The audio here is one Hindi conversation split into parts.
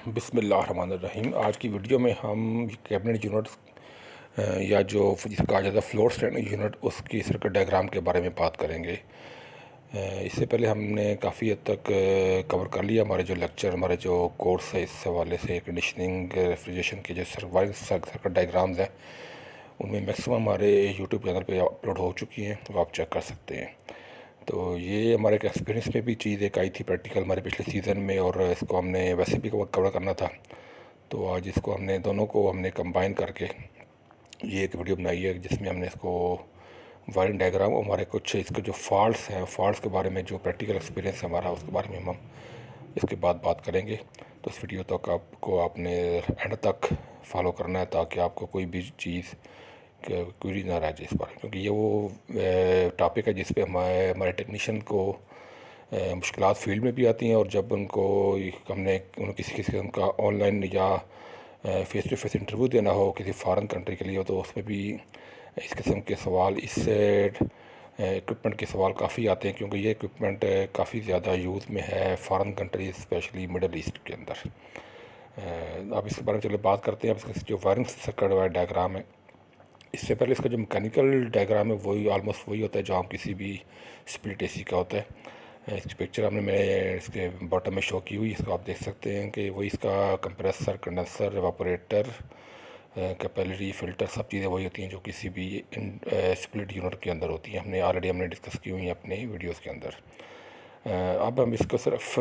बिस्मिल्लाहिर्रहमानिर्रहीम। आज की वीडियो में हम कैबिनेट यूनिट या जो जिसे कहा जाता है फ्लोर स्टैंडिंग यूनिट, उसकी सर्किट डायग्राम के बारे में बात करेंगे। इससे पहले हमने काफ़ी हद तक कवर कर लिया हमारे जो लेक्चर, हमारे जो कोर्स है, इस हवाले से कंडीशनिंग रेफ्रिजरेशन के जो सर्किट डायग्राम्स हैं उनमें मैक्सिमम हमारे यूट्यूब चैनल पे अपलोड हो चुकी हैं, वो आप चेक कर सकते हैं। तो ये हमारे एक एक्सपीरियंस में भी चीज़ एक आई थी प्रैक्टिकल हमारे पिछले सीज़न में, और इसको हमने वैसे भी कवर करना था। तो आज इसको हमने दोनों को हमने कंबाइन करके ये एक वीडियो बनाई है, जिसमें हमने इसको वायरिंग डायग्राम और हमारे कुछ इसके जो फॉल्ट्स हैं, फॉल्ट्स के बारे में जो प्रैक्टिकल एक्सपीरियंस है हमारा, उसके बारे में हम इसके बाद बात करेंगे। तो इस वीडियो तक आपको आपने एंड तक फॉलो करना है, ताकि आपको कोई भी चीज़ क्वेरी ना रह जाए इस बारे में, क्योंकि ये वो टॉपिक है जिस पे हमारे टेक्नीशियन को मुश्किलात फील्ड में भी आती हैं, और जब उनको हमने किसी किसी उनका ऑनलाइन या फेस टू फेस इंटरव्यू देना हो किसी फॉरेन कंट्री के लिए हो, तो उसमें भी इस किस्म के सवाल, इससे इक्विपमेंट के सवाल काफ़ी आते हैं, क्योंकि ये इक्विपमेंट काफ़ी ज़्यादा यूज़ में है foreign countries, specially middle east के अंदर। अब इसके बारे में चलिए बात करते हैं। अब इसका जो वायरिंग सर्किट वायर डायग्राम है, इससे पहले इसका जो मैकेनिकल डायग्राम है वही ऑलमोस्ट वही होता है जो हम किसी भी स्प्लिट एसी का होता है। इसकी पिक्चर हमने मैंने इसके बॉटम में शो की हुई, इसको आप देख सकते हैं कि वही इसका compressor, condenser, evaporator, capillary filter, सब चीज़ें वही होती हैं जो किसी भी स्प्लिट यूनिट के अंदर होती हैं। हमने डिस्कस की हुई हैं अपने वीडियोस के अंदर। अब हम इसको सिर्फ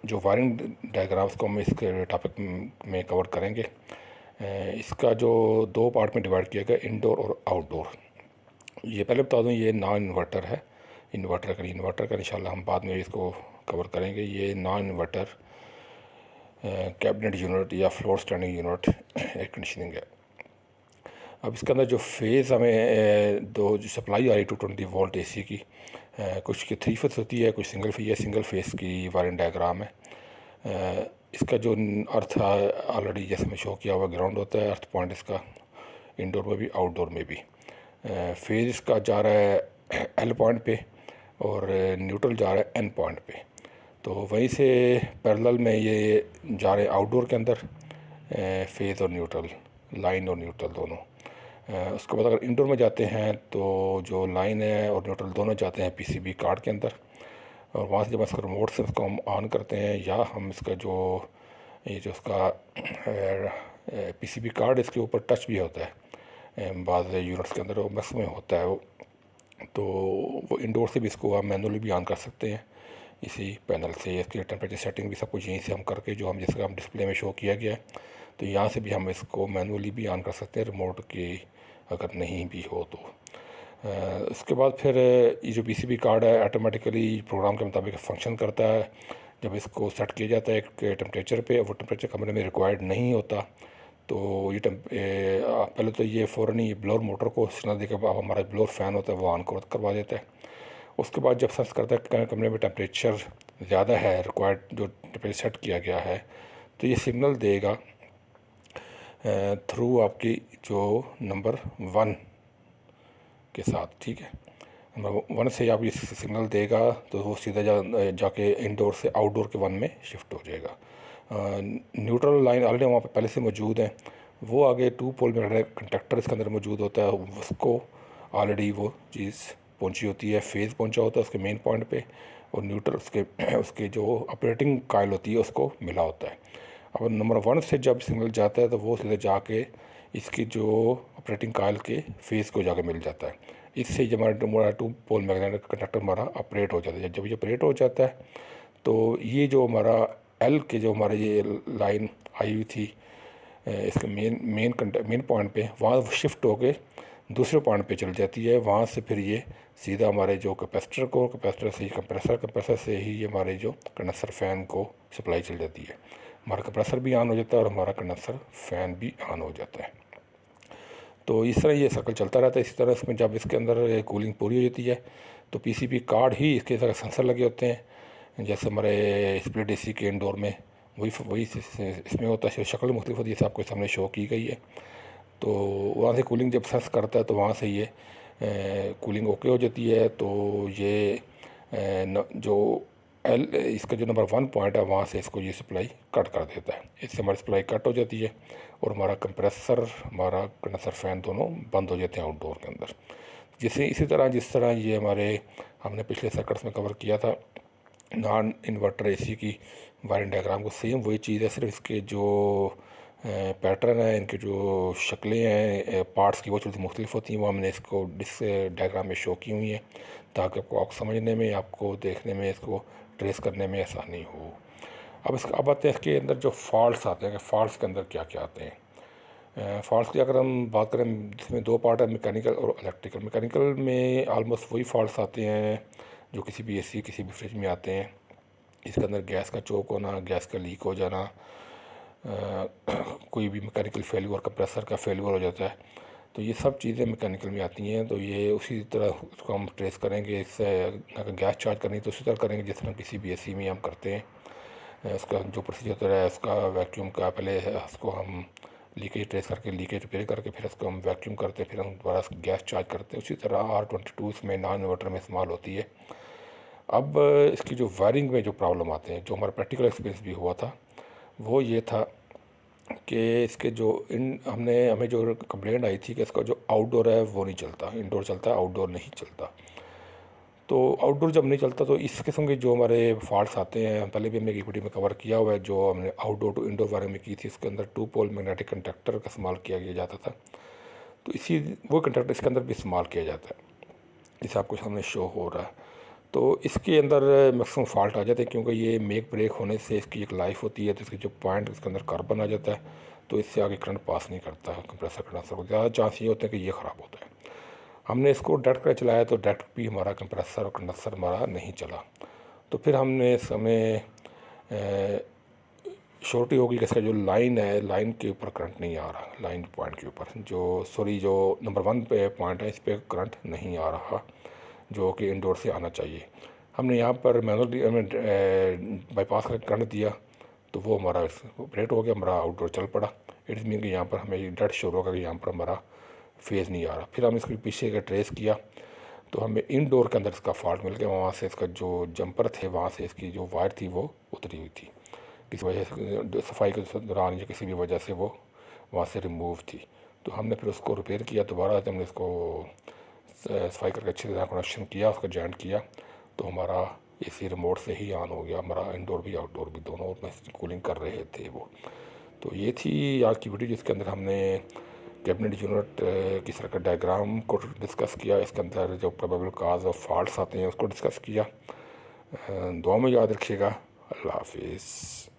जो वायरिंग डायग्राम्स को हम इसके टॉपिक में कवर करेंगे। इसका जो दो पार्ट में डिवाइड किया गया, इंडोर और आउटडोर। ये पहले बता दूँ, ये नॉन इन्वर्टर है। इन्वर्टर का इंशाल्लाह हम बाद में इसको कवर करेंगे। ये नॉन इन्वर्टर कैबिनेट यूनिट या floor standing unit air conditioning है। अब इसके अंदर जो फेज़ हमें दो जो सप्लाई आ रही 220 वोल्ट एसी की, कुछ की 3 फेस होती है, कुछ सिंगल फेस की वायरिंग डायग्राम है। इसका जो अर्थ ऑलरेडी जैसे मैं शो किया हुआ ग्राउंड होता है, अर्थ पॉइंट इसका इंडोर में भी आउटडोर में भी। फेज़ इसका जा रहा है एल पॉइंट पे, और न्यूट्रल जा रहा है एन पॉइंट पे। तो वहीं से पैरेलल में ये जा रहे हैं आउटडोर के अंदर, फेज़ और न्यूट्रल, लाइन और न्यूट्रल दोनों। उसके बाद अगर इंडोर में जाते हैं तो जो लाइन है और न्यूट्रल दोनों जाते हैं पीसीबी कार्ड के अंदर, और वहाँ से जब इसका रिमोट से इसको हम ऑन करते हैं, या हम इसका जो ये जो इसका पीसीबी कार्ड इसके ऊपर टच भी होता है, बाद यूनिट्स के अंदर वो मैक्सिमम होता है वो, तो वो इंडोर से भी इसको आप मैनुअली भी ऑन कर सकते हैं इसी पैनल से। इसकी टेम्परेचर सेटिंग भी सब कुछ यहीं से हम करके, जो हम जिसका हम डिस्प्ले में शो किया गया है, तो यहाँ से भी हम इसको मैनुअली भी ऑन कर सकते हैं रिमोट की अगर नहीं भी हो तो। इसके बाद फिर ये जो पीसीबी कार्ड है ऑटोमेटिकली प्रोग्राम के मुताबिक फंक्शन करता है। जब इसको सेट किया जाता है एक टेम्परेचर पे, वो टेम्परेचर कमरे में रिक्वायर्ड नहीं होता, तो ये पहले तो ये फ़ौरन ही ब्लोअर मोटर को सिग्नल देकर हमारा ब्लोअर फ़ैन होता है वो ऑन करवा देता है। उसके बाद जब सेंस करता है कमरे में टेम्परेचर ज़्यादा है, रिक्वायर्ड जो टेम्परेचर सेट किया गया है, तो ये सिग्नल देगा थ्रू आपकी जो नंबर 1 के साथ, ठीक है। नंबर 1 से आप ये सिग्नल देगा तो वो सीधा जाके इंडोर से आउटडोर के 1 में शिफ्ट हो जाएगा। न्यूट्रल लाइन ऑलरेडी वहाँ पर पहले से मौजूद है, वो आगे 2 पोल में कंडक्टर इसके अंदर मौजूद होता है, उसको ऑलरेडी वो चीज़ पहुंची होती है, फेज़ पहुंचा होता है उसके मेन पॉइंट पे, और न्यूट्रल उसके जो ऑपरेटिंग कायल होती है उसको मिला होता है। अब नंबर 1 से जब सिग्नल जाता है तो वो सीधे जाके इसकी जो ऑपरेटिंग कायल के फेज़ को जाके मिल जाता है। इससे जब हमारा 2 पोल मैग्नेटिक कंडक्टर हमारा ऑपरेट हो जाता है। जब ये ऑपरेट हो जाता है तो ये जो हमारा एल के जो हमारे ये लाइन आई हुई थी इसके मेन पॉइंट पे, वहाँ शिफ्ट होके दूसरे पॉइंट पे चल जाती है। वहाँ से फिर ये सीधा हमारे जो कैपेसिटर से ही कंप्रेसर से ही हमारे जो कंडेंसर फ़ैन को सप्लाई चल जाती है। हमारा कंप्रेसर भी ऑन हो जाता है और हमारा कंडेंसर फ़ैन भी ऑन हो जाता है। तो इस तरह ये सर्कल चलता रहता है। इसी तरह इसमें जब इसके अंदर कूलिंग पूरी हो जाती है तो पीसीबी कार्ड ही इसके साथ सेंसर लगे होते हैं, जैसे हमारे स्प्लिट एसी के इंडोर में वही इसमें होता है। शक्ल मुख्तलिफ होती है, जैसे आपको सामने शो की गई है। तो वहाँ से कूलिंग जब सेंस करता है तो वहाँ से ये कूलिंग ओके हो जाती है। तो ये जो इसका जो नंबर 1 पॉइंट है वहाँ से इसको ये सप्लाई कट कर देता है। इससे हमारी सप्लाई कट हो जाती है और हमारा कंप्रेसर, हमारा कंडेंसर फ़ैन दोनों बंद हो जाते हैं आउटडोर के अंदर। इसी तरह जिस तरह ये हमारे हमने पिछले सर्किट्स में कवर किया था नॉन इन्वर्टर एसी की वायरिंग डायग्राम को, सेम वही चीज़ है, सिर्फ इसके जो पैटर्न है, इनकी जो शक्लें हैं पार्ट्स की, वो थोड़ी मुख्तलिफ होती हैं। वो हमने इसको डिस डायग्राम में शो की हुई हैं ताकि आपको समझने में, आपको देखने में, इसको ट्रेस करने में आसानी हो। अब आते हैं इसके अंदर जो फॉल्ट्स आते हैं कि फॉल्ट्स के अंदर क्या क्या आते हैं। फॉल्ट्स की अगर हम बात करें, जिसमें दो पार्ट है, मैकेनिकल और इलेक्ट्रिकल। मैकेनिकल में आलमोस्ट वही फॉल्ट्स आते हैं जो किसी भी एसी, किसी भी फ्रिज में आते हैं। इसके अंदर गैस का चोक होना, गैस का लीक हो जाना, कोई भी मैकेनिकल फेलियर, कंप्रेसर का फेलियर हो जाता है, तो ये सब चीज़ें मैकेनिकल में आती हैं। तो ये उसी तरह उसको हम ट्रेस करेंगे। इससे अगर गैस चार्ज करनी तो उसी तरह करेंगे जिस तरह किसी भी एसी में हम करते हैं। उसका जो प्रोसीजर है, उसका वैक्यूम का, पहले उसको हम लीकेज ट्रेस करके, लीकेज रिपेयर करके, फिर उसको हम वैक्यूम करते हैं, फिर हम दोबारा गैस चार्ज करते हैं। उसी तरह R22 इसमें नॉन इन्वर्टर में इस्तेमाल होती है। अब इसकी जो वायरिंग में जो प्रॉब्लम आते हैं, जो हमारा प्रैक्टिकल एक्सपीरियंस भी हुआ था, वो ये था कि इसके जो हमें जो कंप्लेंट आई थी कि इसका जो आउटडोर है वो नहीं चलता, इंडोर चलता है, आउटडोर नहीं चलता। तो आउटडोर जब नहीं चलता तो इस किस्म के जो हमारे फॉल्ट्स आते हैं, पहले भी हमने एक वीडियो में कवर किया हुआ है जो हमने आउटडोर टू इंडोर वायरिंग में की थी। इसके अंदर 2 पोल मैग्नेटिक कंडक्टर का इस्तेमाल किया जाता था, तो वो कंडक्टर इसके अंदर भी इस्तेमाल किया जाता है, जैसे आपको सामने शो हो रहा है। तो इसके अंदर मैक्सिमम फॉल्ट आ जाते हैं क्योंकि ये मेक ब्रेक होने से इसकी एक लाइफ होती है। तो इसकी जो पॉइंट इसके अंदर कार्बन आ जाता है, तो इससे आगे करंट पास नहीं करता है। कंप्रेसर कंडेंसर को ज़्यादा चांस ये होते हैं कि ये ख़राब होता है। हमने इसको डायरेक्ट कर चलाया तो डायरेक्ट भी हमारा कंप्रेसर और कंडेंसर हमारा नहीं चला। तो फिर हमने समय श्योरिटी होगी कि इसका जो लाइन है, लाइन के ऊपर करंट नहीं आ रहा, लाइन पॉइंट के ऊपर जो नंबर 1 पे पॉइंट है, इस पर करंट नहीं आ रहा जो कि इंडोर से आना चाहिए। हमने यहाँ पर मैनुअली बाईपास का करंट दिया तो वो हमारा ऑपरेट हो गया, हमारा आउटडोर चल पड़ा। इट्स मीन कि यहाँ पर हमें डेट शो होगा कि यहाँ पर हमारा फेज़ नहीं आ रहा। फिर हम इसके पीछे का ट्रेस किया तो हमें इनडोर के अंदर इसका फॉल्ट मिल गया। वहाँ से इसका जो जंपर थे, वहाँ से इसकी जो वायर थी वो उतरी हुई थी, किसी वजह से सफाई के दौरान या किसी भी वजह से वो वहाँ से रिमूव थी। तो हमने फिर उसको रिपेयर किया दोबारा, जब हमने इसको सफाई करके अच्छी तरह कनेक्शन किया, उसका जॉइंट किया, तो हमारा एसी रिमोट से ही ऑन हो गया। हमारा इंडोर भी आउटडोर भी दोनों में कूलिंग कर रहे थे वो। तो ये थी आज की वीडियो जिसके अंदर हमने कैबिनेट यूनिट की सर्किट डायग्राम को डिस्कस किया। इसके अंदर जो प्रोबेबल काज ऑफ फॉल्ट्स आते हैं उसको डिस्कस किया। दुआ में याद रखिएगा। अल्लाह हाफिज़।